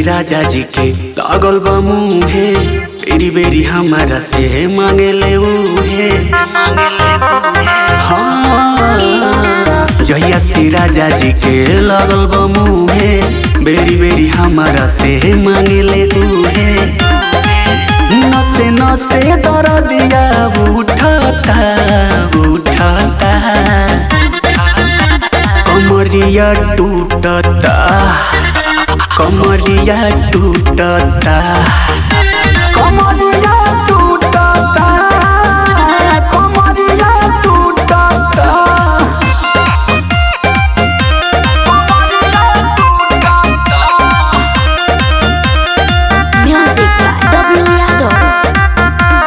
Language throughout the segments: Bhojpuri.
राजा जी के लागल बा मुहे, बेरी बेरी हमारा से मांगेले उहे। हाँ जहिया से राजा जी के लागल बा मुहे, बेरी बेरी हमारा से मांगेले उहे। नसे नसे दर्दिया उठता उठता, कमरिया टूटता कमरिया टूटता कमरिया टूटता कमरिया टूटता। Music by W Yadav।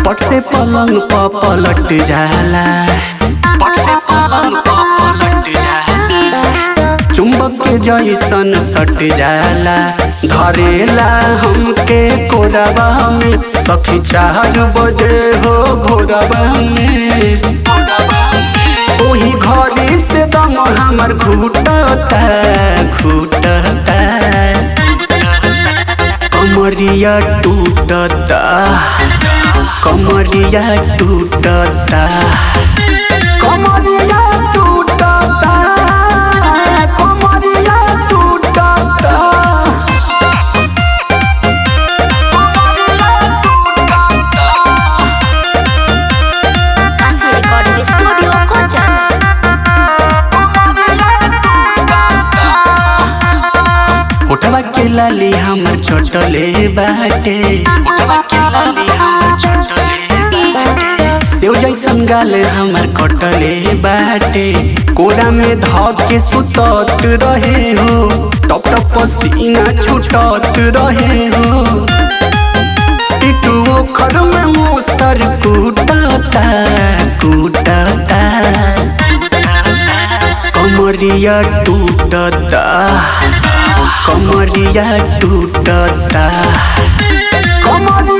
पट से पलंग पर पलट जाला, पट से पलंग पर पलट जाला, चुंबक के जैसन सट जाला, धरेला हमके कोरबा में, सखी 4 बजे हो भोरबा में। ओही घड़ी से दम हमर घुटता घुटता, कमरिया टूटता कमरिया टूटता कमरिया टूटता कमरिया टूटता। Kasi Recording Studio Kojas। होठवा के लाली हमर चटले बाटे, होठवा के लाली हमर चटले बाटे, सेव जैसन गाल हमर कटले बाटे, कोरा में धक के सुतत रहे हो, टप टप पसीना छूटत रहे हो, सिटुओ खर में मुसर कूटता कूटता, कमरिया टूटता कमरिया टूटता कमरिया